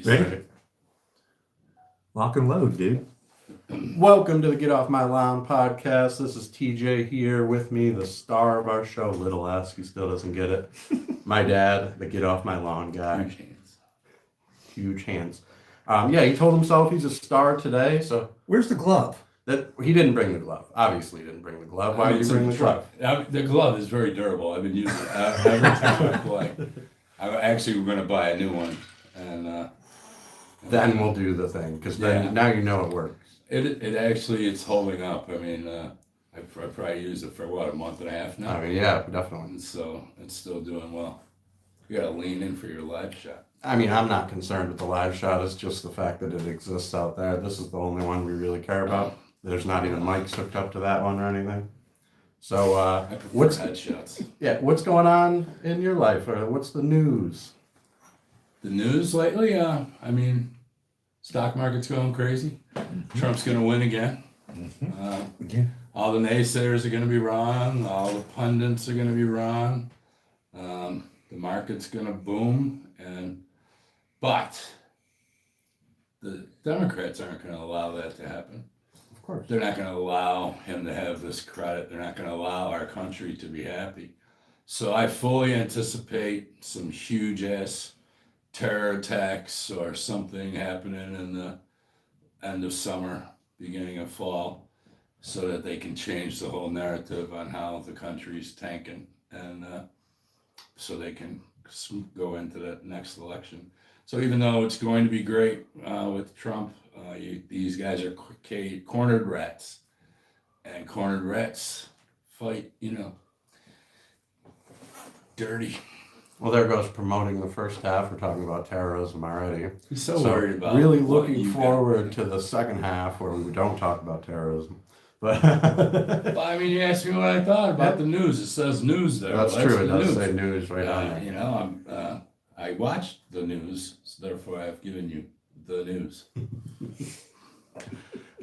Ready? Lock and load, dude. Welcome to the Get Off My Lawn podcast. This is TJ here with me, the star of our show, Little S. He still doesn't get it. My dad, the Get Off My Lawn guy. Huge hands. Yeah, he told himself he's a star today. So Where's the glove? that he didn't bring the glove. Obviously, he didn't bring the glove. Why did you bring the glove? The glove is very durable. I've been using it every time I play. I actually we're going to buy a new one, and Then we'll do the thing because then now you know it works. It's holding up. I mean, I probably used it for a month and a half now. I mean, yeah, definitely. And so it's still doing well. You got to lean in for your live shot. I mean, I'm not concerned with the live shot. It's just the fact that it exists out there. This is the only one we really care about. There's not even mics hooked up to that one or anything. So, I prefer what's headshots? Yeah, what's going on in your life? Or what's the news? The news lately, I mean, stock market's going crazy. Trump's going to win again. All the naysayers are going to be wrong. All the pundits are going to be wrong. The market's going to boom. But the Democrats aren't going to allow that to happen. Of course. They're not going to allow him to have this credit. They're not going to allow our country to be happy. So I fully anticipate some huge ass terror attacks or something happening in the end of summer, beginning of fall, so that they can change the whole narrative on how the country's tanking, and so they can go into the next election. So even though it's going to be great with Trump, these guys are cornered rats, and cornered rats fight, dirty. Well, there goes promoting the first half. We're talking about terrorism already. He's so worried about really what looking you forward to the second half where we don't talk about terrorism. But Well, I mean, you asked me what I thought about the news. It says news there. that's Well, true. It the does news. say news right on there. I watched the news, so therefore I've given you the news.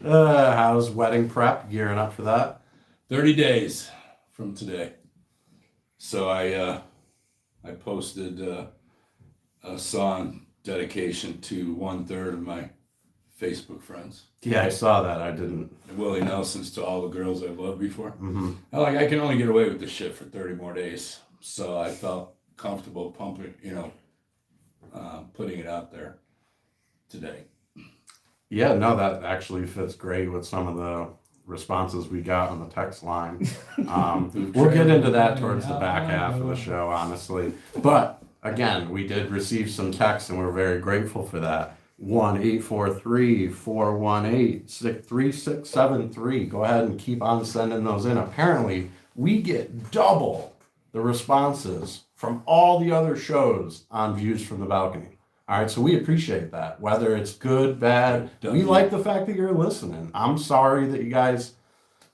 How's wedding prep? Gearing up for that? 30 days from today. So I posted a song dedication to 1/3 of my Facebook friends. Yeah, I saw that. I didn't. Willie Nelson's to all the girls I've loved before. Mm-hmm. I can only get away with this shit for 30 more days. So I felt comfortable putting it out there today. Yeah, no, that actually fits great with some of the responses we got on the text line. We'll get into that towards the back half of the show, honestly. But again, we did receive some texts, and we're very grateful for that. 1-843-418-3673. Go ahead and keep on sending those in. Apparently, we get double the responses from all the other shows on Views from the Balcony. All right, so we appreciate that. Whether it's good, bad, we like the fact that you're listening. I'm sorry that you guys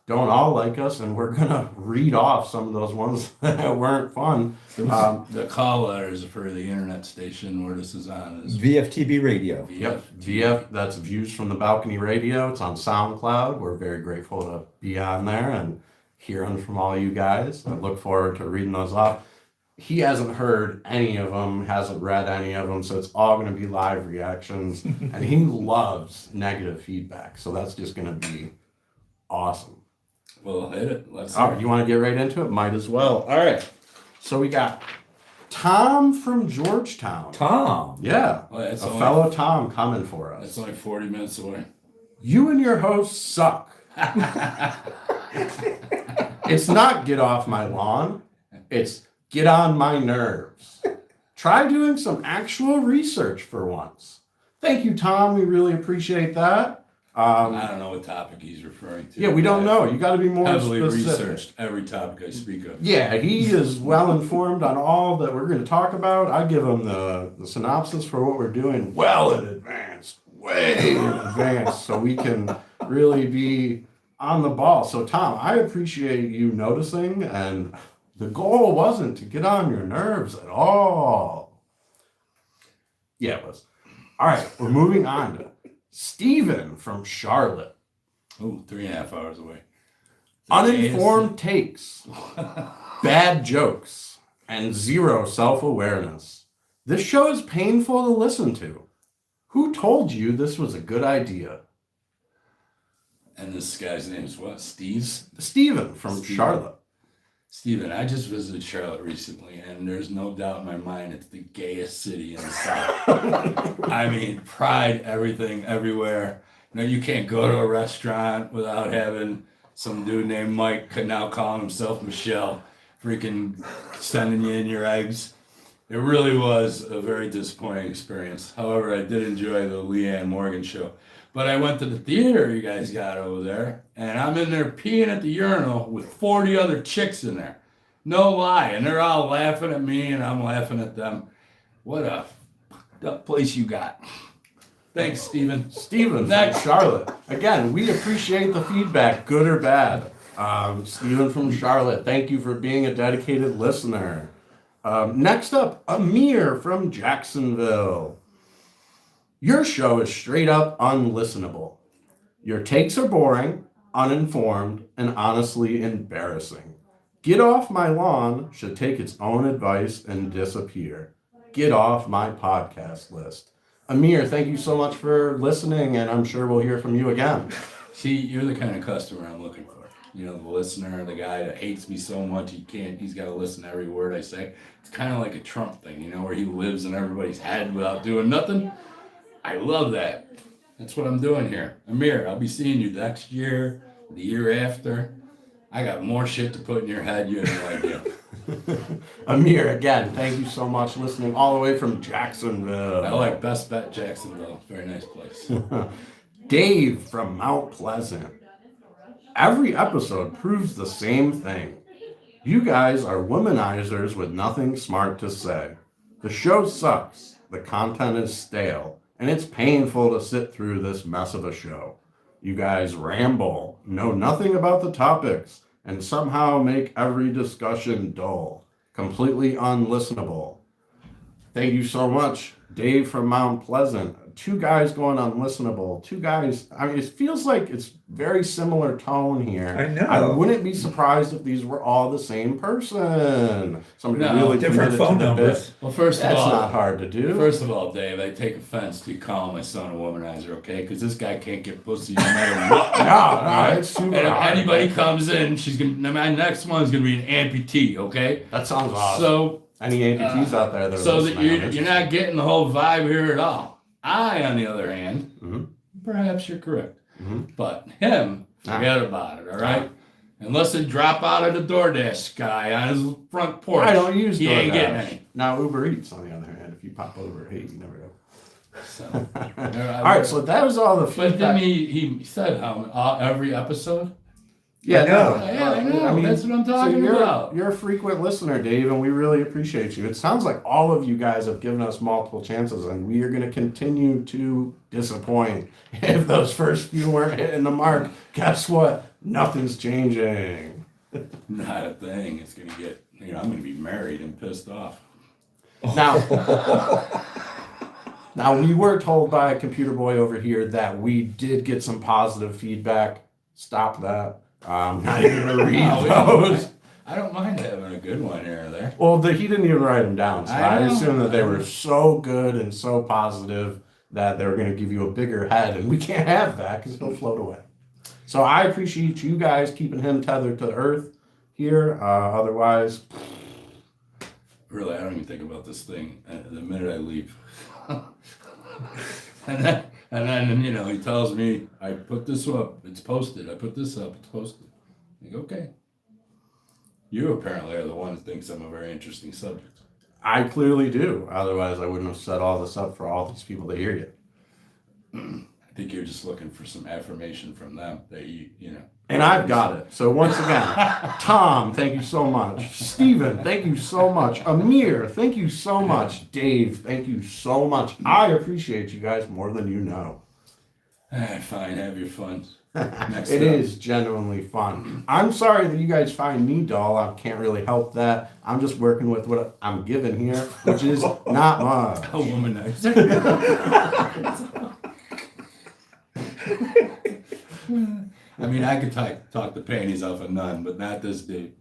don't all like us, and we're going to read off some of those ones that weren't fun. The call letters for the internet station where this is on is VFTB Radio. Yep, VF, that's Views from the Balcony Radio. It's on SoundCloud. We're very grateful to be on there and hearing from all you guys. I look forward to reading those off. He hasn't heard any of them, hasn't read any of them, so it's all going to be live reactions. And he loves negative feedback, so that's just going to be awesome. Well, hit it. All right, you want to get right into it? Might as well. All right. So we got Tom from Georgetown. Tom. Yeah, Well, a fellow Tom coming for us. That's only 40 minutes away. You and your hosts suck. It's not get off my lawn. It's get on my nerves. Try doing some actual research for once. Thank you, Tom. We really appreciate that. I don't know what topic he's referring to. Yeah, we don't know. You got to be more Heavily specific. researched every topic I speak of. Yeah, he is well informed on all that we're going to talk about. I give him the synopsis for what we're doing well in advance, way in advance, so we can really be on the ball. So, Tom, I appreciate you noticing, and the goal wasn't to get on your nerves at all. Yeah, it was. All right, we're moving on to Steven from Charlotte. Oh, 3.5 hours away. Uninformed takes, bad jokes, and zero self-awareness. This show is painful to listen to. Who told you this was a good idea? And this guy's name is what? Steve? Steven from Steven. Charlotte. Steven, I just visited Charlotte recently, and there's no doubt in my mind it's the gayest city in the South. I mean, pride, everything, everywhere. You know, you can't go to a restaurant without having some dude named Mike now calling himself Michelle, freaking sending you in your eggs. It really was a very disappointing experience. However, I did enjoy the Leanne Morgan show. But I went to the theater you guys got over there, and I'm in there peeing at the urinal with 40 other chicks in there. No lie. And they're all laughing at me, and I'm laughing at them. What a fucked up place you got. Thanks, Steven. Steven from Next. Charlotte. Again, we appreciate the feedback, good or bad. Steven from Charlotte, thank you for being a dedicated listener. Next up, Amir from Jacksonville. Your show is straight up unlistenable. Your takes are boring, uninformed, and honestly embarrassing. Get Off My Lawn should take its own advice and disappear. Get off my podcast list. Amir, thank you so much for listening, and I'm sure we'll hear from you again. See, you're the kind of customer I'm looking for. You know, the listener, the guy that hates me so much he's got to listen to every word I say. It's kind of like a Trump thing, you know, where he lives in everybody's head without doing nothing. I love that. That's what I'm doing here. Amir, I'll be seeing you next year, the year after. I got more shit to put in your head, you have no idea. Amir, again, thank you so much listening all the way from Jacksonville. I like Best Bet Jacksonville. Very nice place. Dave from Mount Pleasant. Every episode proves the same thing. You guys are womanizers with nothing smart to say. The show sucks, the content is stale, and it's painful to sit through this mess of a show. You guys ramble, know nothing about the topics, and somehow make every discussion dull, completely unlistenable. Thank you so much, Dave from Mount Pleasant. Two guys going unlistenable. Two guys, I mean, it feels like it's very similar tone here. I know. I wouldn't be surprised if these were all the same person. Somebody No, really different committed phone to the numbers. bit. Well, first of That's all, not hard to do. First of all, Dave, I take offense to you calling my son a womanizer, okay? Because this guy can't get pussy no matter what. No, it's And super if hard. anybody comes in, my next one's gonna be an amputee, okay? That sounds awesome. So, Any amputees out there that are so that listening, you're not getting the whole vibe here at all. I, on the other hand, Mhm. perhaps you're correct, Mhm. but him, forget about it, all right? Unless it drop out of the DoorDash guy on his front porch. I don't use He ain't DoorDash. getting any. Now Uber Eats, on the other hand, if you pop over, hey, you never know. So, All right, so that was all the but then feedback. he said how every episode. Yeah, I know. Yeah, I know. That's what I'm talking you're, about. You're a frequent listener, Dave, and we really appreciate you. It sounds like all of you guys have given us multiple chances, and we are going to continue to disappoint. If those first few weren't hitting the mark, guess what? Nothing's changing. Not a thing. It's gonna get. I'm gonna be married and pissed off. Now, we were told by a computer boy over here that we did get some positive feedback. Stop that. I'm not even going to read those. I don't mind having a good one here or there. Well, he didn't even write them down, so I I know. assume that they were so good and so positive that they were going to give you a bigger head, and we can't have that because he'll float away. So I appreciate you guys keeping him tethered to the earth here. Otherwise, Really, I don't even think about this thing the minute I leave. and then he tells me, I put this up, it's posted. I put this up, it's posted. I go, okay. You apparently are the one that thinks I'm a very interesting subject. I clearly do. Otherwise, I wouldn't have set all this up for all these people to hear you. I think you're just looking for some affirmation from them that you know. And I've got it. So once again, Tom, thank you so much. Stephen, thank you so much. Amir, thank you so much. Dave, thank you so much. I appreciate you guys more than you know. Fine, have your fun. Next It up. is genuinely fun. I'm sorry that you guys find me dull. I can't really help that. I'm just working with what I'm given here, which is not much. A womanizer. I mean, I could talk the panties off a nun, but not this dude.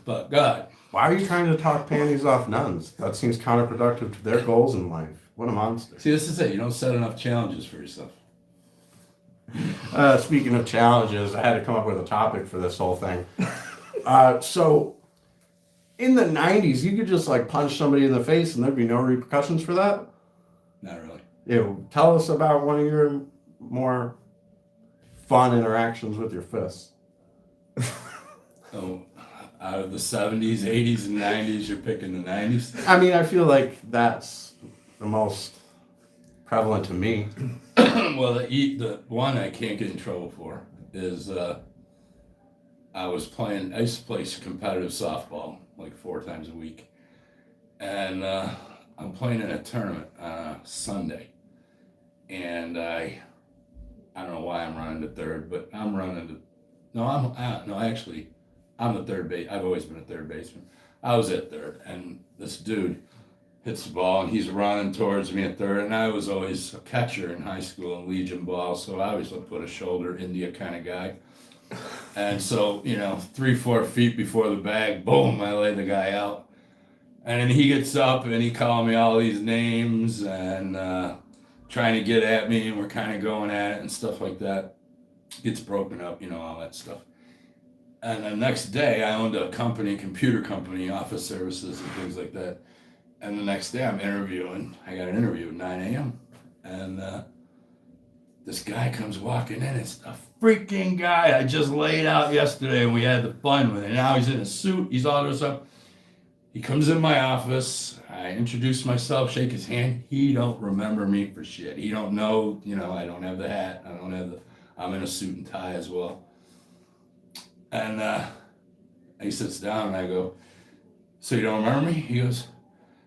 But God, Why are you trying to talk panties off nuns? That seems counterproductive to their goals in life. What a monster. See, this is it. You don't set enough challenges for yourself. Speaking of challenges, I had to come up with a topic for this whole thing. So, in the 90s, you could just like punch somebody in the face and there'd be no repercussions for that. Not really. Tell us about one of your more fun interactions with your fists. Oh, out of the 70s, 80s, and 90s, you're picking the 90s? I mean, I feel like that's the most prevalent to me. Well, the one I can't get in trouble for is I used to play competitive softball like 4 times a week. And I'm playing in a tournament on a Sunday. And I don't know why I'm running to third, but I'm running to, I'm the third base. I've always been a third baseman. I was at third, and this dude hits the ball, and he's running towards me at third, and I was always a catcher in high school and Legion ball, so I always put a shoulder India kind of guy. And so, 3-4 feet before the bag, boom, I lay the guy out. And then he gets up, and he called me all these names, and trying to get at me, and we're kind of going at it and stuff like that. Gets broken up, all that stuff. And the next day, I owned a computer company, office services and things like that. And the next day, I'm interviewing. I got an interview at 9 a.m. And this guy comes walking in. It's the freaking guy I just laid out yesterday, and we had the fun with it. Now he's in a suit. He's all dressed up. He comes in my office. I introduce myself, shake his hand. He don't remember me for shit. He don't know, I don't have the hat. I'm in a suit and tie as well. And he sits down, and I go, "So you don't remember me?" He goes,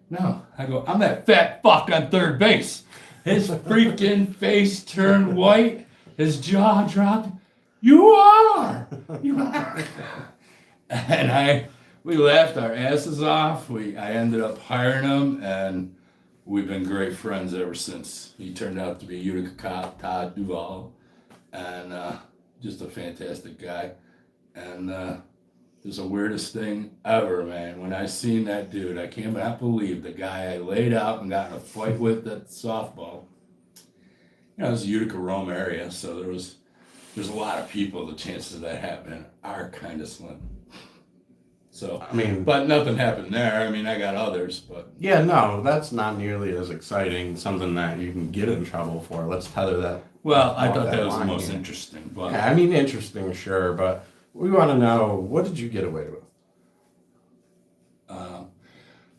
"No." I go, "I'm that fat fuck on third base." His freaking face turned white. His jaw dropped. You are. And we laughed our asses off. I ended up hiring him, and we've been great friends ever since. He turned out to be Utica cop, Todd Duvall, and just a fantastic guy. And it's the weirdest thing ever, man. When I seen that dude, I cannot believe the guy I laid out and got in a fight with at softball. It was the Utica Rome area, so there's a lot of people. The chances of that happening are kind of slim. So, but nothing happened there. I got others, but yeah, no, that's not nearly as exciting. Something that you can get in trouble for. Let's tether that. Well, I thought that was the most interesting. But yeah, interesting, sure, but we want to know, what did you get away with?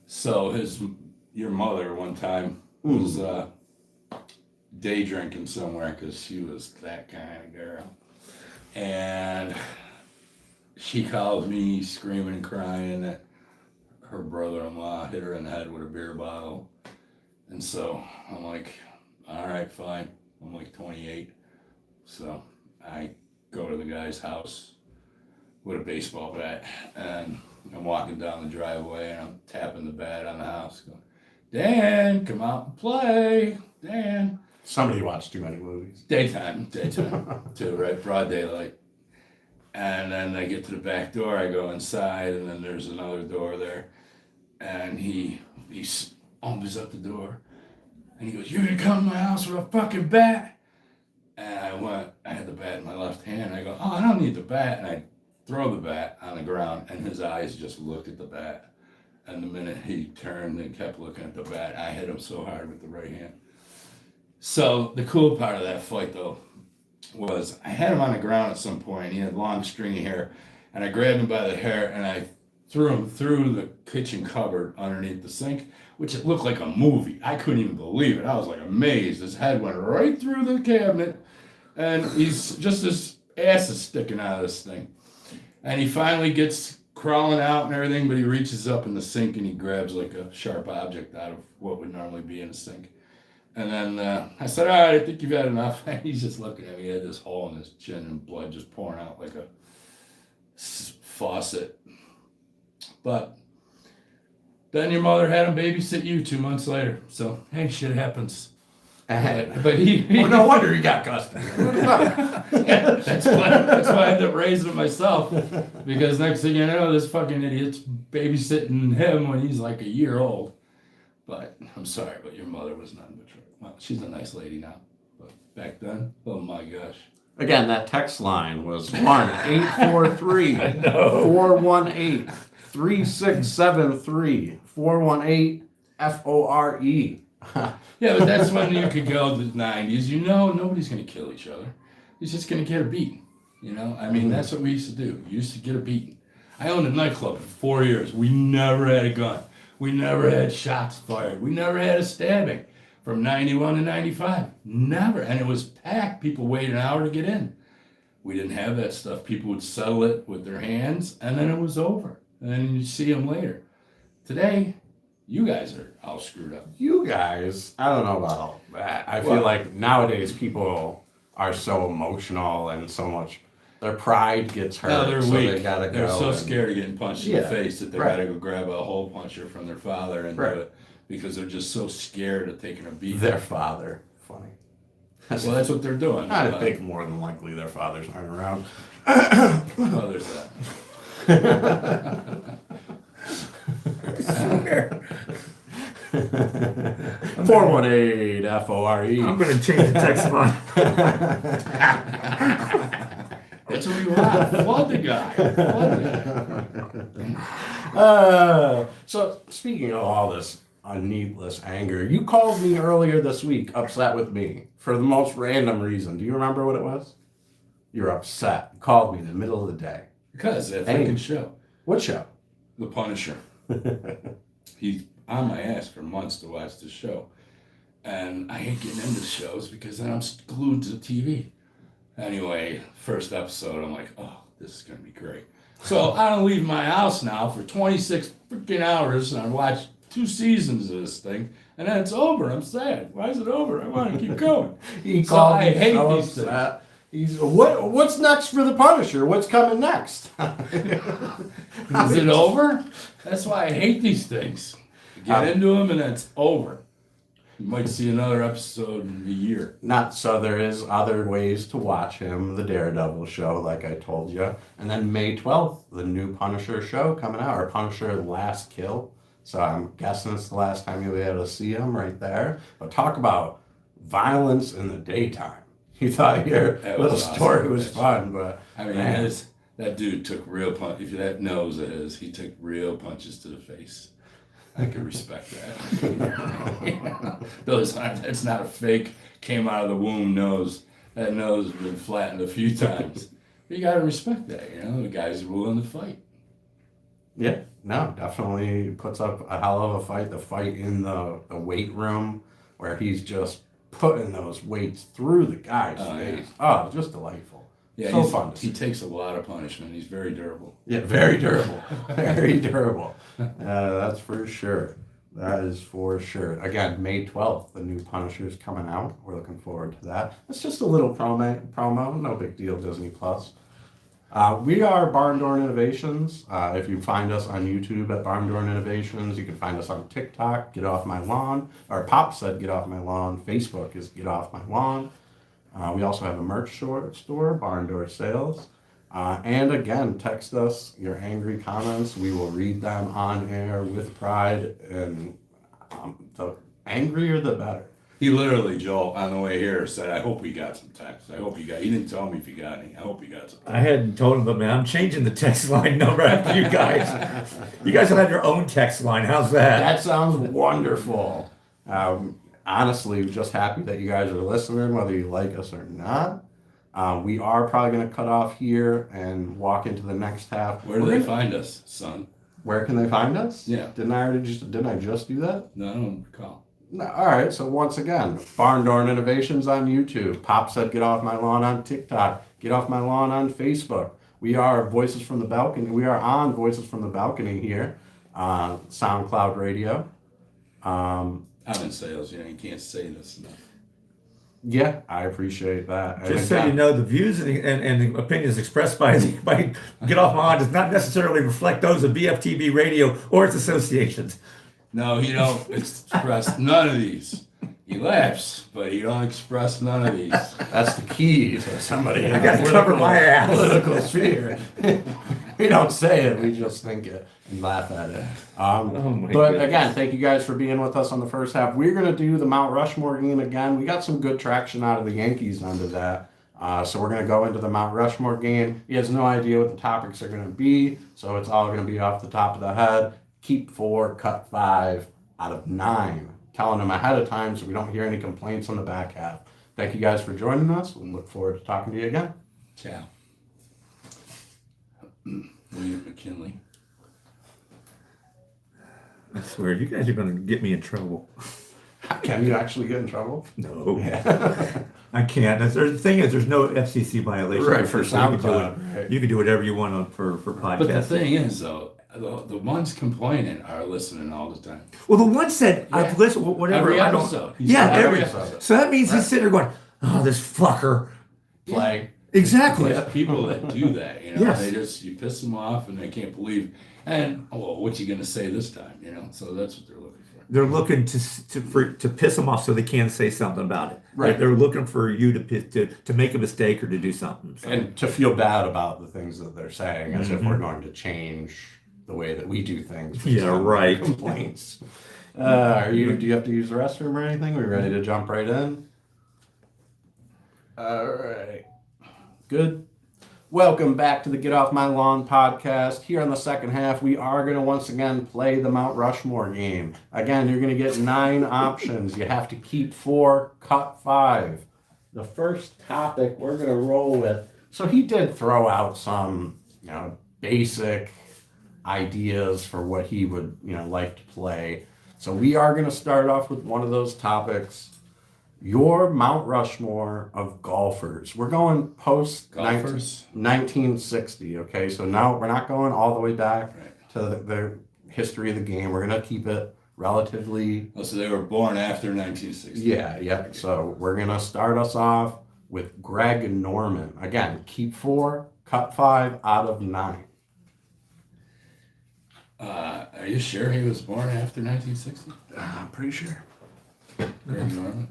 So your mother one time was day drinking somewhere because she was that kind of girl, and she calls me screaming and crying that her brother-in-law hit her in the head with a beer bottle. And so I'm like, all right, fine. I'm like 28. So I go to the guy's house with a baseball bat, and I'm walking down the driveway, and I'm tapping the bat on the house going, "Dan, come out and play, Dan." Somebody watched too many movies. Daytime too, right? Broad daylight. And then I get to the back door, I go inside, and then there's another door there. And he opens up the door, and he goes, "You're gonna come to my house with a fucking bat?" And I had the bat in my left hand. I go, "Oh, I don't need the bat." And I throw the bat on the ground, and his eyes just looked at the bat. And the minute he turned and kept looking at the bat, I hit him so hard with the right hand. So the cool part of that fight, though, was I had him on the ground at some point. He had long, stringy hair, and I grabbed him by the hair, and I threw him through the kitchen cupboard underneath the sink, which it looked like a movie. I couldn't even believe it. I was like amazed. His head went right through the cabinet, and his ass is sticking out of this thing. And he finally gets crawling out and everything, but he reaches up in the sink and he grabs like a sharp object out of what would normally be in a sink. And then I said, "All right, I think you've had enough." And he's just looking at me. He had this hole in his chin and blood just pouring out like a faucet. But then your mother had him babysit you 2 months later. So, hey, shit happens. But he well, no wonder he got custody. Yeah, that's why I ended up raising him myself. Because next thing you know, this fucking idiot's babysitting him when he's like a year old. But I'm sorry, but your mother was not mature. Well, she's a nice lady now, but back then, oh my gosh. Again, that text line was 1-843-418-3673. 418-FORE. Yeah, but that's when you could go to the 90s. You know, nobody's going to kill each other. He's just going to get a beating. You know, I mean, that's what we used to do. We used to get a beating. I owned a nightclub for 4 years. We never had a gun. We never had shots fired. We never had a stabbing from 91 to 95. Never. And it was packed. People waited an hour to get in. We didn't have that stuff. People would settle it with their hands, and then it was over. And then you'd see them later. Today, you guys are all screwed up. You guys, I don't know about that. I feel like nowadays people are so emotional and so much, their pride gets hurt. No, they're so weak. They gotta They're go so and- scared of getting punched in the face that they right. gotta go grab a hole puncher from their father and Right. do it because they're just so scared of taking a beating. Their father. Funny. Well, that's what they're doing. I think more than likely their fathers aren't around. Well, there's that. 418-FORE. I'm going to change the text line. That's what we want. Flood the guy. So speaking of all this needless anger, you called me earlier this week upset with me for the most random reason. Do you remember what it was? You're upset. You called me in the middle of the day. Because that Hey. freaking show, What show? The Punisher. He's on my ass for months to watch the show. And I hate getting into shows because then I'm glued to the TV. Anyway, first episode, I'm like, oh, this is going to be great. So I don't leave my house now for 26 freaking hours, and I watch 2 seasons of this thing, and then it's over. I'm sad. Why is it over? I want to keep going. He So called I me hate so these things. upset. He's what's next for the Punisher? What's coming next? Is it over? That's why I hate these things. You get into them, and then it's over. You might see another episode in a year. Not so there is other ways to watch him, the Daredevil show, like I told you. And then May 12th, the new Punisher show coming out, or Punisher Last Kill. So I'm guessing it's the last time you'll be able to see him right there. But talk about violence in the daytime. You thought your That little was awesome. story was fun, but I mean, man. that dude took real punch. If that nose of his, he took real punches to the face. I can respect that. Those aren't. That's not a fake. Came out of the womb nose. That nose has been flattened a few times. You gotta respect that. You know, the guys are willing to fight. Yeah, no, definitely puts up a hell of a fight. The fight in the weight room where he's just putting those weights through the guy's face. Oh, just delightful. Yeah, so fun to see. he takes a lot of punishment. He's very durable. Yeah, very durable. Very durable. That's for sure. That is for sure. Again, May 12th, the new Punisher's coming out. We're looking forward to that. It's just a little promo. No big deal, Disney Plus. We are BarnDoor Innovations. If you find us on YouTube at BarnDoor Innovations, you can find us on TikTok, Get Off My Lawn. Or Pop said Get Off My Lawn. Facebook is Get Off My Lawn. We also have a merch store, BarnDoor Sales. And again, text us your angry comments. We will read them on air with pride. And the angrier, the better. He literally, Joel, on the way here said, I hope he got some text. I hope he got. He didn't tell me if he got any. I hope he got some. I hadn't told him, but man, I'm changing the text line number after you guys. You guys will have your own text line. How's that? That sounds wonderful. Honestly, just happy that you guys are listening, whether you like us or not. We are probably going to cut off here and walk into the next half. Where do they find us, son? Where can they find us? Yeah. Didn't I just do that? No, I don't recall. No, all right. So once again, BarnDoor Innovations on YouTube. Pop said Get Off My Lawn on TikTok. Get Off My Lawn on Facebook. We are Voices from the Balcony. We are on Voices from the Balcony here on SoundCloud Radio. I'm in sales. You can't say this enough. Yeah, I appreciate that. Just so you know, the views and the opinions expressed by Get Off My Lawn does not necessarily reflect those of BFTB Radio or its associations. No, he don't express none of these. He laughs, but he don't express none of these. That's the key to somebody in I got to cover my ass. political sphere. We don't say it, we just think it and laugh at it. Oh my But goodness. again, thank you guys for being with us on the first half. We're going to do the Mount Rushmore game again. We got some good traction out of the Yankees under that. So we're going to go into the Mount Rushmore game. He has no idea what the topics are going to be, so it's all going to be off the top of the head. Keep 4, cut 5 out of 9. Telling him ahead of time so we don't hear any complaints on the back half. Thank you guys for joining us. We look forward to talking to you again. Ciao. William McKinley. I swear, you guys are going to get me in trouble. Can you actually get in trouble? No, Yeah. I can't. The thing is, there's no FCC violation. Right, for So you can do SoundCloud, it- right. You can do whatever you want for podcasting. But the thing is, though, the ones complaining are listening all the time. Well, the one said, Yeah. I've listened, whatever. Every I don't- episode. He Yeah, said every every episode. So that means he's sitting there going, oh, this fucker. Play. Exactly. There's people that do that, you know, Yes. they just, you piss them off and they can't believe, and, well, what's he gonna say this time, you know, so that's what they're looking for. They're looking to piss them off so they can say something about it. Right. They're looking for you to make a mistake or to do something. So. And to feel bad about the things that they're saying, as if we're going to change the way that we do things. based Yeah, on right. Complaints. Do you have to use the restroom or anything? We ready to jump right in? All right. Good. Welcome back to the Get Off My Lawn podcast. Here on the second half, we are going to once again play the Mount Rushmore game. Again, you're going to get 9 options. You have to keep 4, cut 5. The first topic we're going to roll with. So he did throw out some, basic ideas for what he would, like to play. So we are going to start off with one of those topics. Your Mount Rushmore of golfers. We're going post Golfers? 1960, okay? So now we're not going all the way back Right. to the history of the game. We're going to keep it relatively... Oh, so they were born after 1960. Yeah. So we're going to start us off with Greg Norman. Again, keep 4, cut 5 out of 9. Are you sure he was born after 1960? I'm pretty sure. Greg Norman?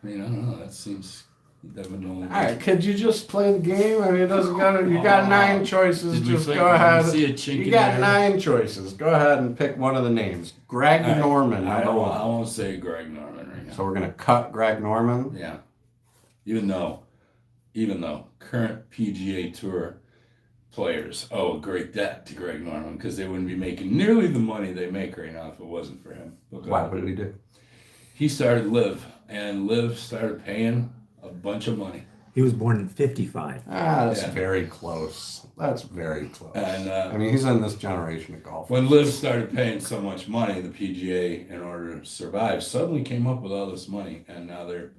I mean, I don't know, that seems, that would only. All right, could you just play the game? I mean, it doesn't gotta. You got 9 choices. Did we Just think- go did we ahead. see a chink You in got there? 9 choices. Go ahead and pick one of the names. Greg All right, Norman, I number won't, I 1. won't say Greg Norman right now. So we're gonna cut Greg Norman. Yeah. Even though current PGA Tour players owe a great debt to Greg Norman because they wouldn't be making nearly the money they make right now if it wasn't for him. Look Why? up. What did he do? He started Live, and Live started paying a bunch of money. He was born in 55. That's Yeah. very close. That's very close. And I mean, he's in this generation of golf. when Live started paying so much money, the PGA, in order to survive, suddenly came up with all this money, and now they're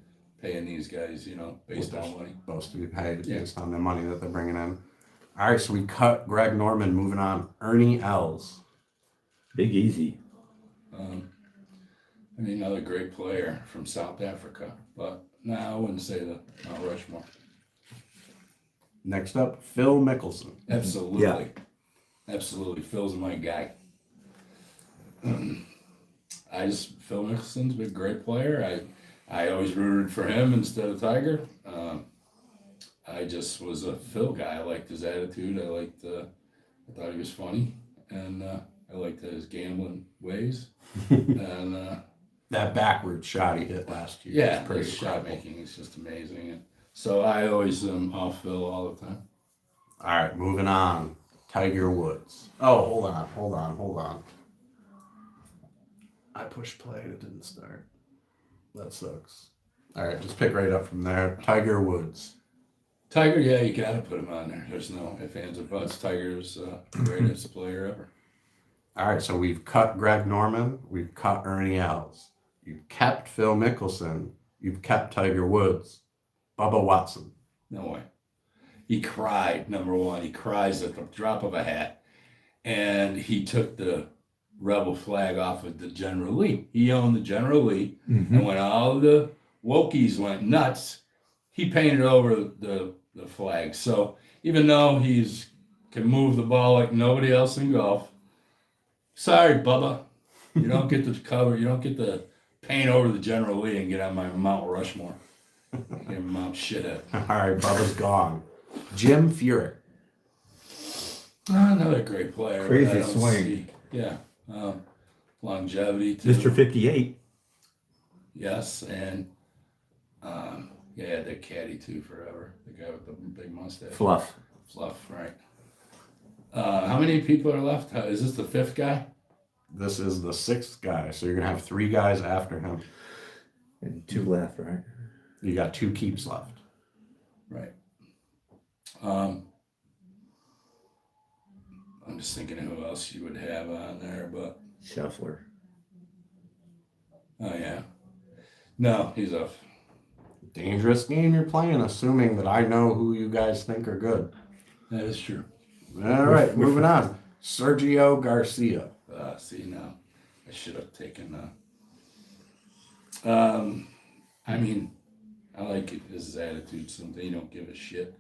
paying these guys, based on money. Supposed to be paid Yeah. based on the money that they're bringing in. All right, so we cut Greg Norman. Moving on, Ernie Els. Big Easy. Another great player from South Africa, but no, I wouldn't say the Mount Rushmore. Next up, Phil Mickelson. Absolutely. Yeah. Absolutely. Phil's my guy. Phil Mickelson's been a great player. I always rooted for him instead of Tiger. I just was a Phil guy. I liked his attitude. I thought he was funny, and I liked his gambling ways. And That backward shot he hit last year. yeah, was pretty his shot incredible. making is just amazing. And so I always am off Phil all the time. All right, moving on. Tiger Woods. Oh, hold on. I pushed play and it didn't start. That sucks. All right, just pick right up from there. Tiger Woods. Tiger, yeah, you gotta put him on there. There's no ifs, ands, or buts. Tiger's the greatest player ever. All right, so we've cut Greg Norman. We've cut Ernie Els. You've kept Phil Mickelson. You've kept Tiger Woods. Bubba Watson. No way. He cried, number one. He cries at the drop of a hat. And he took the rebel flag off of the General Lee. He owned the General Lee. And when all the wokies went nuts, he painted over the flag. So even though he's can move the ball like nobody else in golf, sorry, Bubba. You don't get the cover. You don't get the paint over the General Lee and get on my Mount Rushmore. Mount shithead. All right, Bubba's gone. Jim Furyk. Another great player. Crazy but I don't swing. see- yeah. Longevity too. Mr. 58. Yes, and yeah, the caddy too forever. The guy with the big mustache. Fluff. Fluff, right. How many people are left? Is this the fifth guy? This is the sixth guy, so you're gonna have 3 guys after him. And 2 left, right? You got 2 keeps left. Right. I'm just thinking who else you would have on there, but Shuffler. oh yeah. No, he's off. Dangerous game you're playing, assuming that I know who you guys think are good. That is true. All right, moving on. Sergio Garcia. See now, I should have taken. I mean, I like his attitude. Something you don't give a shit,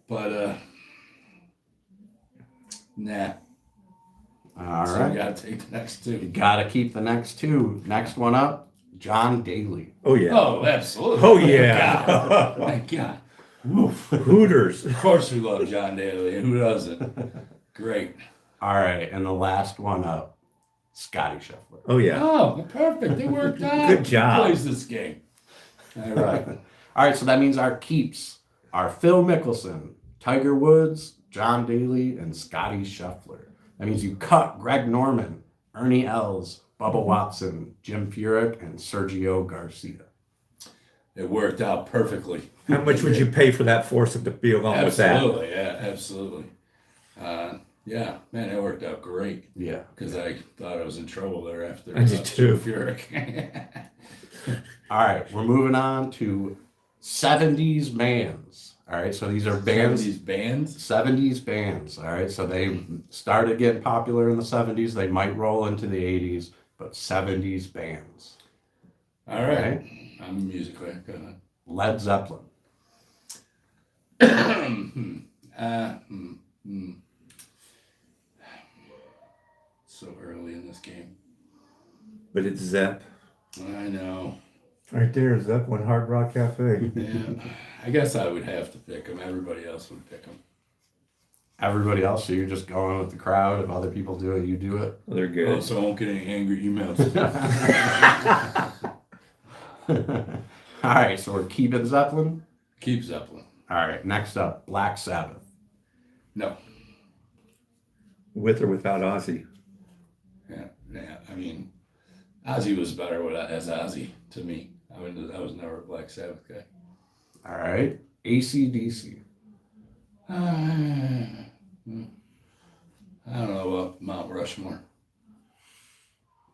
but nah. All So right. you gotta take the next You 2. gotta keep the next 2. Next one up, John Daly. Oh, yeah. Oh, absolutely. Oh, yeah. My God. Hooters. Of course we love John Daly. Who doesn't? Great. All right, and the last one up, Scotty Scheffler. Oh, yeah. Oh, perfect. They worked out. Good job. Who plays this game? All right. All right, so that means our keeps are Phil Mickelson, Tiger Woods, John Daly, and Scotty Scheffler. That means you cut Greg Norman, Ernie Els, Bubba Watson, Jim Furyk, and Sergio Garcia. It worked out perfectly. How much would you pay for that foursome to be along with that? Absolutely. Yeah, absolutely. Yeah, man, it worked out great. Yeah. Because I thought I was in trouble there after I did too. Furyk. All right, we're moving on to 70s bands. All right, so these are bands. These bands. 70s bands. All right, so they started getting popular in the 70s. They might roll into the 80s, but 70s bands. All right. I'm a music player. Go ahead. Led Zeppelin. So early in this game. But it's Zepp. I know. Right there, Zeppelin Hard Rock Cafe. Yeah. I guess I would have to pick him. Everybody else would pick him. Everybody else, so you're just going with the crowd. If other people do it, you do it. Well, they're Oh, good. so I won't get any angry emails. All right, so we're keeping Zeppelin. Keep Zeppelin. All right, next up, Black Sabbath. No. With or without Ozzy. Yeah. I mean, Ozzy was better as Ozzy to me. I was never a Black Sabbath guy. All right, AC/DC. I don't know about Mount Rushmore.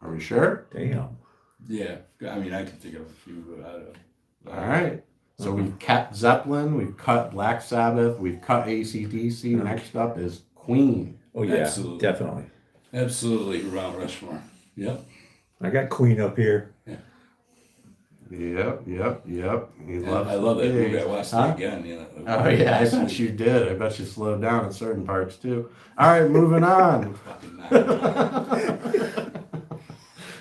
Are we sure? Damn. Yeah, I mean, I can think of a few, but I don't. All right. So we've kept Zeppelin, we've cut Black Sabbath, we've cut AC/DC. Next up is Queen. Oh, yeah. Absolutely. Definitely. Absolutely, Mount Rushmore. Yep. I got Queen up here. Yep. He And loves I love that the movie. I gigs. watched Huh? it again. You know. Oh yeah, I bet you did. I bet you slowed down in certain parts too. All right, moving on. Fucking not.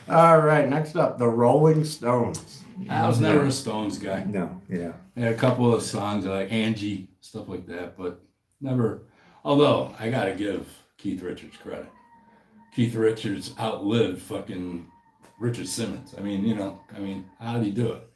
All right, next up, the Rolling Stones. I was never a Stones guy. No, yeah. I had a couple of songs like Angie, stuff like that, but never. Although I gotta give Keith Richards credit. Keith Richards outlived fucking Richard Simmons. I mean, how did he do it?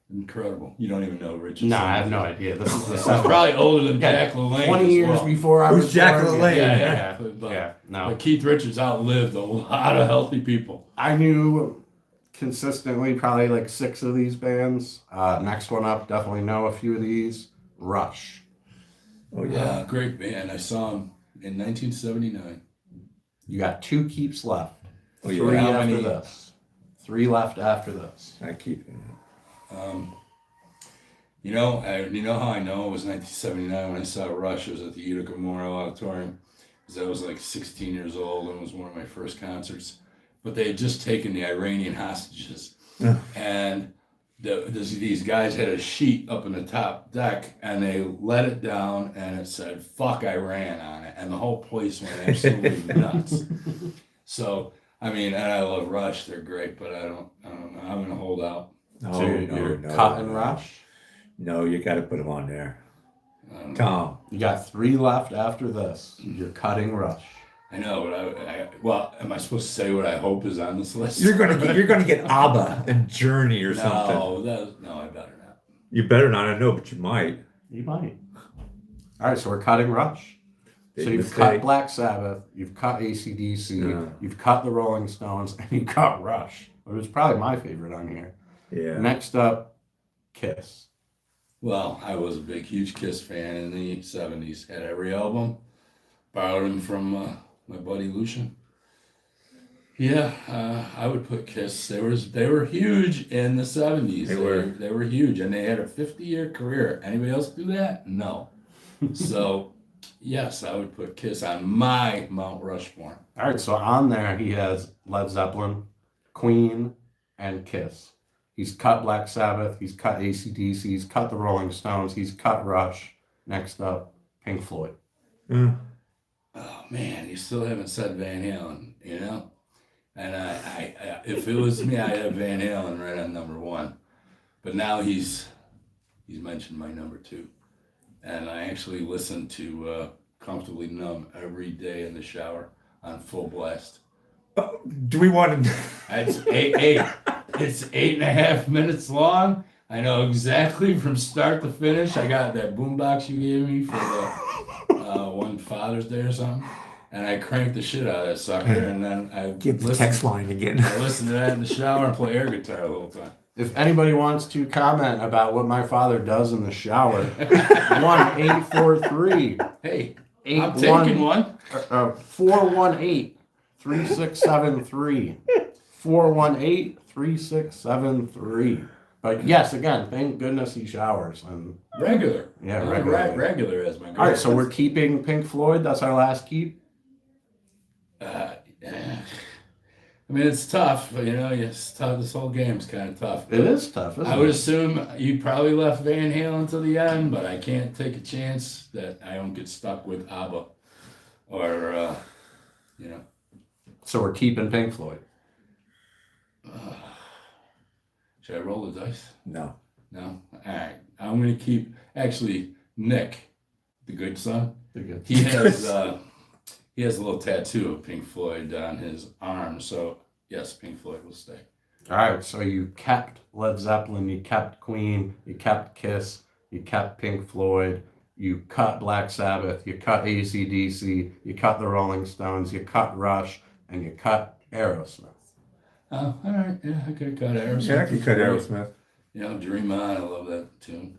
Incredible. You don't even know Richard No, Simmons. I have no idea. This is the He's second. probably older than Yeah, Jack LaLanne. 20 as years well. before I Who's was Jack born. LaLanne? Yeah. Yeah, no. But Keith Richards outlived a lot of healthy people. I knew consistently probably like 6 of these bands. Next one up, definitely know a few of these. Rush. Oh, yeah. Great band. I saw him in 1979. You got 2 keeps left. Oh, yeah. 3 How after many? this. 3 left after this. I keep. You know how I know it was 1979 when I saw Rush. It was at the Utica Memorial Auditorium because I was like 16 years old and it was one of my first concerts. But they had just taken the Iranian hostages, and these guys had a sheet up in the top deck, and they let it down, and it said "Fuck Iran" on it, and the whole place went absolutely nuts. So I mean, and I love Rush; they're great, but I don't know. I'm gonna hold out. No, So you're no. cut and Rush. No, you got to put them on there. Tom. You got 3 left after this. You're cutting Rush. I know, but well, am I supposed to say what I hope is on this list? You're gonna get ABBA and Journey or something. No, I better not. You better not. I know, but you might. You might. All right, so we're cutting Rush. Big So you've mistake. cut Black Sabbath, you've cut AC/DC, Yeah. you've cut the Rolling Stones, and you cut Rush. It was probably my favorite on here. Yeah. Next up, Kiss. Well, I was a big, huge Kiss fan in the 70s. Had every album. Borrowed them from my buddy Lucian. Yeah, I would put Kiss. They were huge in the 70s. They were huge, and they had a 50-year career. Anybody else do that? No. So, yes, I would put Kiss on my Mount Rushmore. All right, so on there he has Led Zeppelin, Queen, and Kiss. He's cut Black Sabbath, he's cut AC/DC, he's cut the Rolling Stones, he's cut Rush. Next up, Pink Floyd. Mm. Oh man, you still haven't said Van Halen, you know? And I if it was me, I'd have Van Halen right on number 1. But now he's mentioned my number 2. And I actually listen to Comfortably Numb every day in the shower on full blast. Do we want to? It's it's 8.5 minutes long. I know exactly from start to finish. I got that boombox you gave me for the one Father's Day or something, and I cranked the shit out of that sucker. And then I Give the text line again. I listen to that in the shower and play air guitar the whole time. If anybody wants to comment about what my father does in the shower, 1-843. Hey, Eight I'm taking one. one. 418-3673. 418-3673. But yes, again, thank goodness he showers. And Regular. yeah, regular. Regular as my girl. All right, so we're keeping Pink Floyd. That's our last keep. I mean, it's tough. You know, it's tough. This whole game's kind of tough. It is tough, isn't I would it? assume you probably left Van Halen to the end, but I can't take a chance that I don't get stuck with ABBA or, you know. So we're keeping Pink Floyd. Should I roll the dice? No. No? All right. I'm going to keep, actually, Nick, the good son, They're good. he has a little tattoo of Pink Floyd on his arm. So, yes, Pink Floyd will stay. All right, so you kept Led Zeppelin, you kept Queen, you kept Kiss, you kept Pink Floyd, you cut Black Sabbath, you cut AC/DC, you cut the Rolling Stones, you cut Rush, and you cut Aerosmith. Oh, all right. Yeah, I could have cut Aerosmith. Yeah, I could cut Aerosmith. You know, Dream On, I love that tune.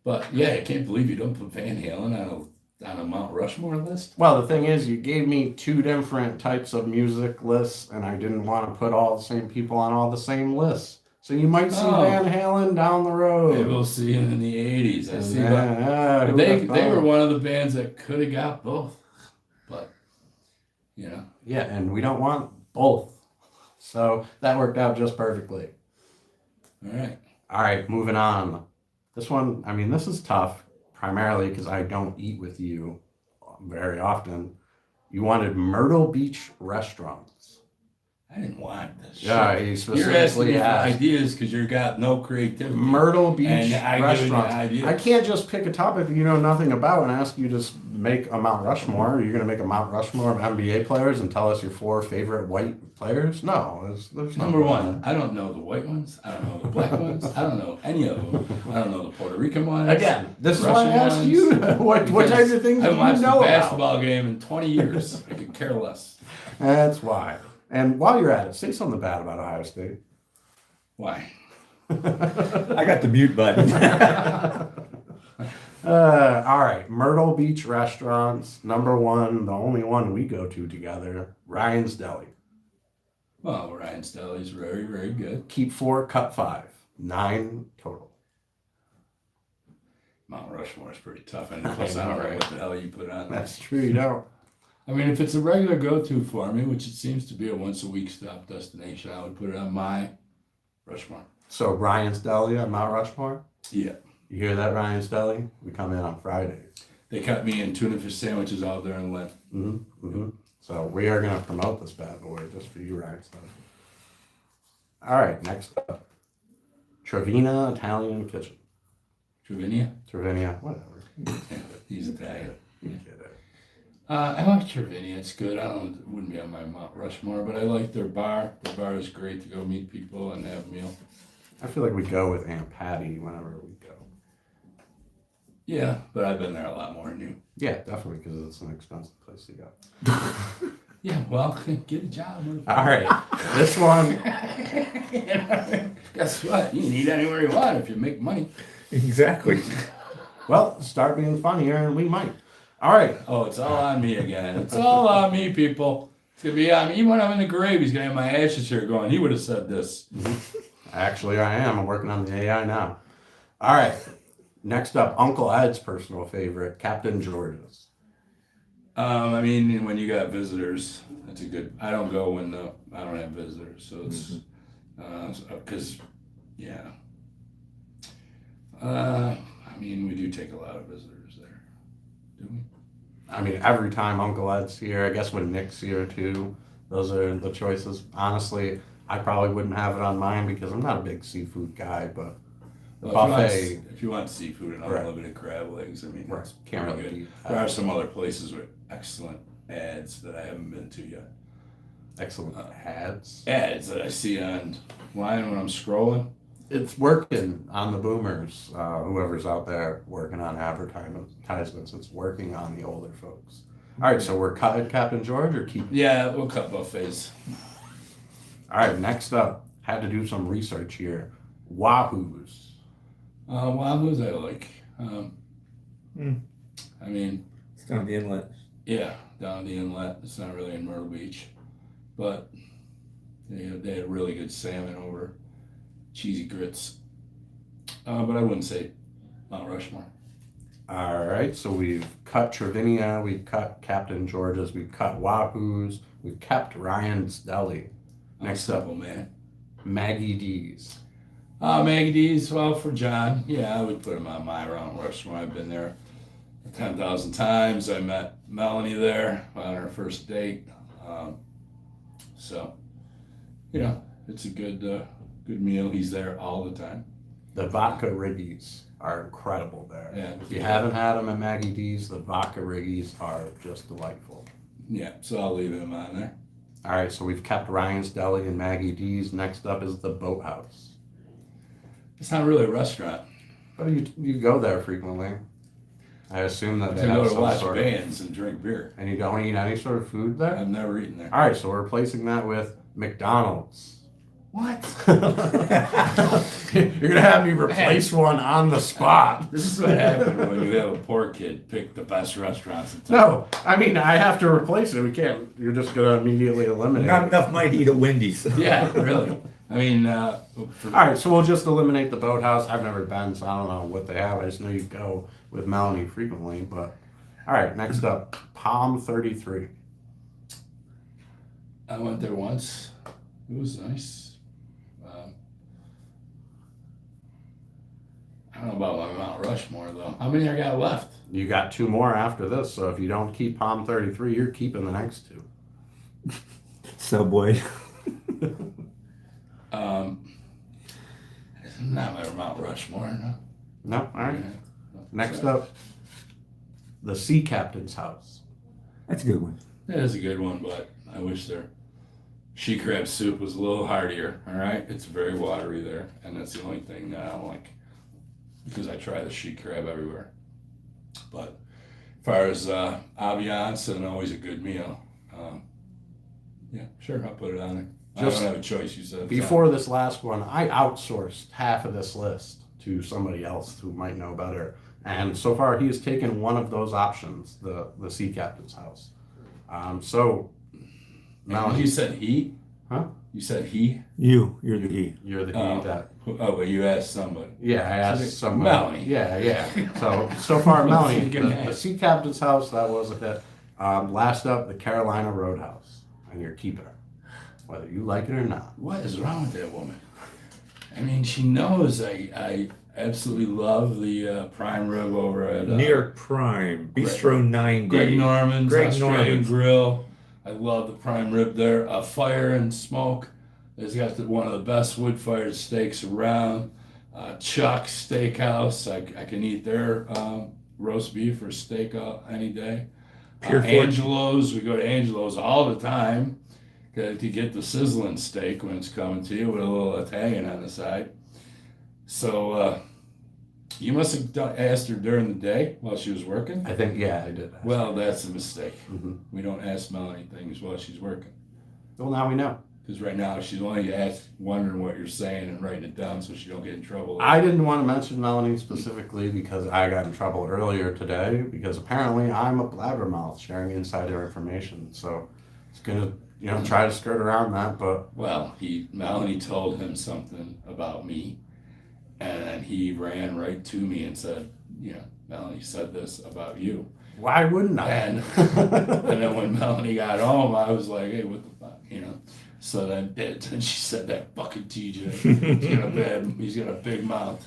But yeah, I can't believe you don't put Van Halen on a Mount Rushmore list. Well, the thing is, you gave me 2 different types of music lists, and I didn't want to put all the same people on all the same lists. So you might see Van Halen down the road. Maybe we'll see him in the 80s. I see. Yeah, But they were one of the bands that could have got both. But, you know. Yeah, and we don't want both. So that worked out just perfectly. All right. All right, moving on. This one, I mean, this is tough, primarily because I don't eat with you very often. You wanted Myrtle Beach restaurants. I didn't want this. Yeah, shit. he You're asking specifically me for asked. ideas because you got no creativity. Myrtle Beach And I give you restaurants. ideas. I can't just pick a topic you know nothing about and ask you to make a Mount Rushmore. You're going to make a Mount Rushmore of NBA players and tell us your 4 favorite white players? No, there's Number one, I don't know the white ones. I don't know the black ones. I don't know any of them. I don't know the Puerto Rican ones. Again, this is why I Russian asked ones. you what types of things I do haven't you watched know a about. basketball game in 20 years. I could care less. That's why. And while you're at it, say something bad about Ohio State. Why? I got the mute button. All right, Myrtle Beach restaurants. Number 1, the only one we go to together, Ryan's Deli. Well, Ryan's Deli is very, very good. Keep 4, cut 5. 9 total. Mount Rushmore is pretty tough. And plus, I don't know what the hell you put on there. That's true, you don't. I mean, if it's a regular go-to for me, which it seems to be a once-a-week stop destination, I would put it on my Rushmore. So Ryan's Deli on Mount Rushmore? Yeah. You hear that, Ryan's Deli? We come in on Fridays. They cut me in tuna fish sandwiches out there in Lent. Mm-hmm. Mm-hmm. So we are going to promote this bad boy just for you, Ryan's Deli. All right, next up. Trevina Italian Kitchen. Trevinia? Trevinia, whatever. Yeah, he's Italian. You get it. I like Trevinia. It's good. It wouldn't be on my Mount Rushmore, but I like their bar. Their bar is great to go meet people and have a meal. I feel like we go with Aunt Patty whenever we go. Yeah, but I've been there a lot more than you. Yeah, definitely, because it's an expensive place to go. Yeah, well, get a job. All right, this one. Guess what? You can eat anywhere you want if you make money. Exactly. Well, start being funnier, and we might. All right. Oh, it's all on me again. It's all on me, people. It's gonna be on me. Even when I'm in the grave, he's gonna have my ashes here going, he would have said this. Actually, I am. I'm working on the AI now. All right. Next up, Uncle Ed's personal favorite, Captain George's. I mean, when you got visitors, that's a good. I don't go when I don't have visitors, so it's because, yeah. I mean, we do take a lot of visitors there, do we? I mean, every time Uncle Ed's here, I guess when Nick's here too, those are the choices. Honestly, I probably wouldn't have it on mine because I'm not a big seafood guy, but the buffet. If you want seafood and unlimited crab legs, I mean, Right. it's Can't pretty really good. beat There are that. some other places with excellent ads that I haven't been to yet. Excellent ads. Ads that I see online when I'm scrolling. It's working on the boomers. Whoever's out there working on advertisements, it's working on the older folks. All right, so we're cutting Captain George or keep. Yeah, we'll cut buffets. All right, next up, had to do some research here. Wahoo's. Wahoo's I like. Hmm. I mean, It's down the inlet. yeah, down the inlet. It's not really in Myrtle Beach, but they had really good salmon over, cheesy grits. But I wouldn't say Mount Rushmore. All right, so we've cut Trevinia, we've cut Captain George's, we've cut Wahoo's, we've kept Ryan's Deli. Next up, Simple, man. Maggie D's. Maggie D's, well, for John, yeah, I would put him on my Mount Rushmore. I've been there 10,000 times. I met Melanie there on our first date. So, it's a good meal. He's there all the time. The vodka riggies are incredible there. Yeah. If you haven't had them at Maggie D's, the vodka riggies are just delightful. Yeah, so I'll leave him on there. All right, so we've kept Ryan's Deli and Maggie D's. Next up is the Boathouse. It's not really a restaurant. But you go there frequently. I assume that I they go have to some watch sort of, bands and drink beer. and you don't eat any sort of food there? I've never eaten there. All right, so we're replacing that with McDonald's. What? You're gonna have me replace one on the spot. This is what happens when you have a poor kid pick the best restaurants in town. No, I mean I have to replace it. We can't. You're just gonna immediately eliminate Not it. enough might eat at Wendy's. Yeah, really. I mean, All right, so we'll just eliminate the Boathouse. I've never been, so I don't know what they have. I just know you go with Melanie frequently. But all right, next up, Palm 33. I went there once. It was nice. I don't know about my Mount Rushmore though. How many I got left? You got two more after this, so if you don't keep Palm 33, you're keeping the next two. Subway. Not my Mount Rushmore, no. No, all right. Yeah. Next up, the Sea Captain's house. That's a good one. That is a good one, but I wish their she crab soup was a little heartier. All right, it's very watery there, and that's the only thing that I don't like because I try the she crab everywhere. But as far as ambiance and always a good meal, yeah, sure, I'll put it on there. Just I don't have a choice. You said Before this last one, I outsourced half of this list to somebody else who might know better. And so far, he has taken one of those options, the Sea Captain's house. So, Melanie, you said he. Huh? You said he. You're the E. you're the he Oh, that. but you asked somebody. Yeah, I asked somebody. Melanie. Yeah. So far, Melanie, Good the man. Sea Captain's house, that was a hit. Last up, the Carolina Roadhouse. And you're keeping her, whether you like it or not. What is wrong with that woman? I mean, she knows I absolutely love the prime rib over at New York Prime, Bistro 90. Greg Norman's Greg Australian Norman's. Grill. I love the prime rib there. Fire and Smoke. It's got one of the best wood-fired steaks around. Chuck's Steakhouse. I can eat their roast beef or steak any day. Pure Fortune. Angelo's. We go to Angelo's all the time to get the sizzling steak when it's coming to you with a little Italian on the side. So you must have asked her during the day while she was working. I think, yeah, I did. Well, that's a mistake. Mm-hmm. We don't ask Melanie things while she's working. Well, now we know. Because right now she's only wondering what you're saying and writing it down so she don't get in trouble. I didn't want to mention Melanie specifically because I got in trouble earlier today because apparently I'm a blabbermouth sharing insider information. So it's gonna, try to skirt around that, but Well, Melanie told him something about me, and then he ran right to me and said, Melanie said this about you. why wouldn't I? And then when Melanie got home, I was like, hey, what the fuck, So then she said that fucking TJ, he's got a big mouth.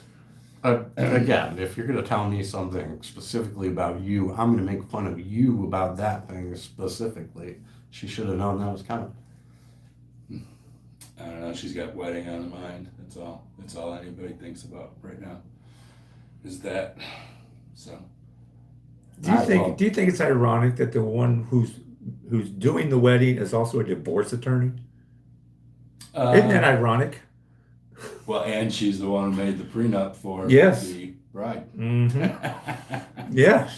Again, if you're gonna tell me something specifically about you, I'm gonna make fun of you about that thing specifically. She should have known that was coming. I don't know. She's got wedding on the mind. That's all. That's all anybody thinks about right now. Is that so? Do you think it's ironic that the one who's doing the wedding is also a divorce attorney? Isn't that ironic? Well, and she's the one who made the prenup for Yes. the bride. Mm-hmm. Yeah.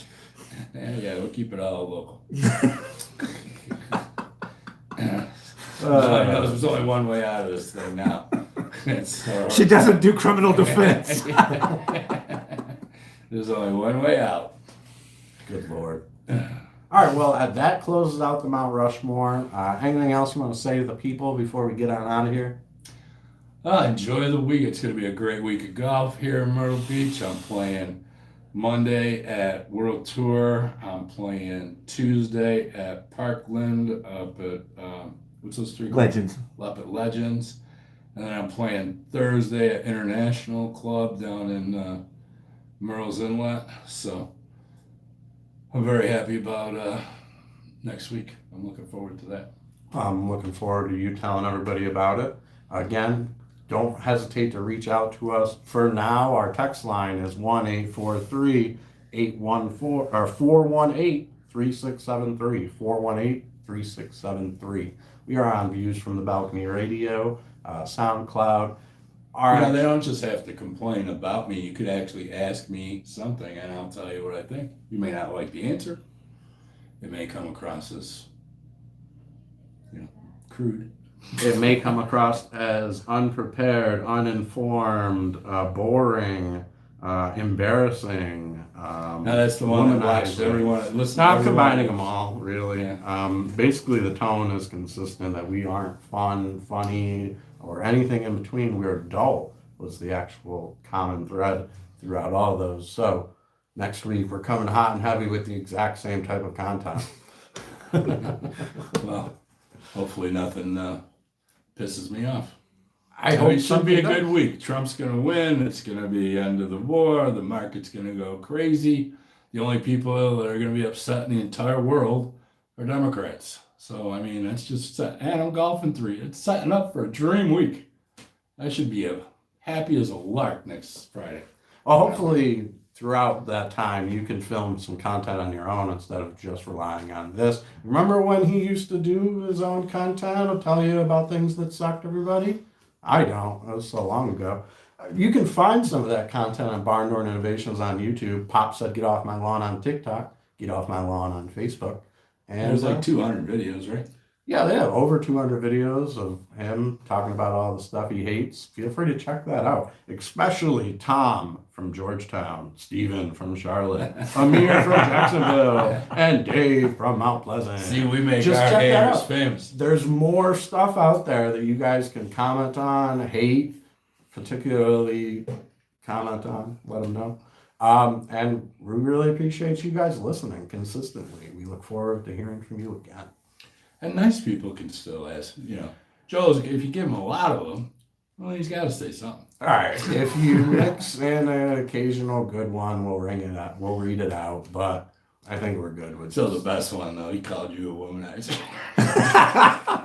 Yeah, we'll keep it all local. There's only one way out of this thing now. She doesn't do criminal defense. There's only one way out. Good Lord. All right, well, that closes out the Mount Rushmore. Anything else you want to say to the people before we get on out of here? Enjoy the week. It's going to be a great week of golf here in Myrtle Beach. I'm playing Monday at World Tour. I'm playing Tuesday at Parkland up at, what's those three? Legends. Up at Legends. And then I'm playing Thursday at International Club down in Merle's Inlet. So I'm very happy about next week. I'm looking forward to that. I'm looking forward to you telling everybody about it. Again, don't hesitate to reach out to us. For now, our text line is 418-3673. 418-3673. We are on Views from the Balcony Radio, SoundCloud. They don't just have to complain about me. You could actually ask me something and I'll tell you what I think. You may not like the answer. It may come across as, crude. It may come across as unprepared, uninformed, boring, embarrassing. Now that's the one that watched everyone. Listen, Not combining them all, really. Yeah. Basically, the tone is consistent that we aren't fun, funny, or anything in between. We're dull was the actual common thread throughout all of those. So next week, we're coming hot and heavy with the exact same type of content. Well, hopefully nothing pisses me off. I hope it should be a something good week. Trump's going to win. It's going to be end of the war. The market's going to go crazy. The only people that are going to be upset in the entire world are Democrats. So, that's just set. And I'm golfing 3. It's setting up for a dream week. I should be happy as a lark next Friday. Well, hopefully throughout that time you can film some content on your own instead of just relying on this. Remember when he used to do his own content? I'll tell you about things that sucked, everybody. I don't. That was so long ago. You can find some of that content on BarnDoor Innovations on YouTube. Pop said, "Get Off My Lawn" on TikTok. "Get Off My Lawn" on Facebook. And there's like 200 videos, right? Yeah, they have over 200 videos of him talking about all the stuff he hates. Feel free to check that out. Especially Tom from Georgetown, Steven from Charlotte, Amir from Jacksonville, and Dave from Mount Pleasant. See, we make Just our check that haters out. famous. There's more stuff out there that you guys can comment on, hate, particularly comment on, let them know. And we really appreciate you guys listening consistently. We look forward to hearing from you again. And nice people can still ask, Joe's, if you give him a lot of them, well, he's got to say something. All right. If you mix in an occasional good one, we'll ring it up. We'll read it out. But I think we're good with So this. the best one, though, he called you a womanizer.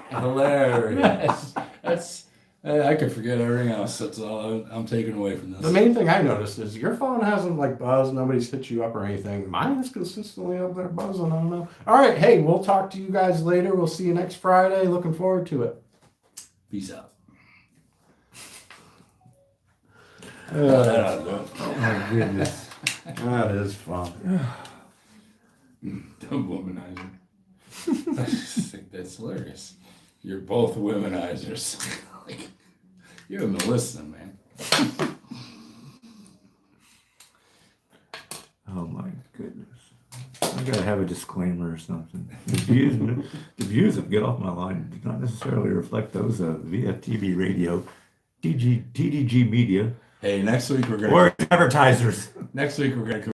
Hilarious. Yes, I can forget everything else. That's all I'm taking away from this. The main thing I noticed is your phone hasn't like buzzed. Nobody's hit you up or anything. Mine is consistently up there buzzing. I don't know. All right. Hey, we'll talk to you guys later. We'll see you next Friday. Looking forward to it. Peace out. Oh my goodness. That is fun. Dumb womanizer. I just think that's hilarious. You're both womanizers. Like, you haven't been listening, man. Oh my goodness. I gotta have a disclaimer or something. The views of Get Off My Line do not necessarily reflect those of VFTV Radio, TDG Media, Hey, next week we're gonna or advertisers. next week we're gonna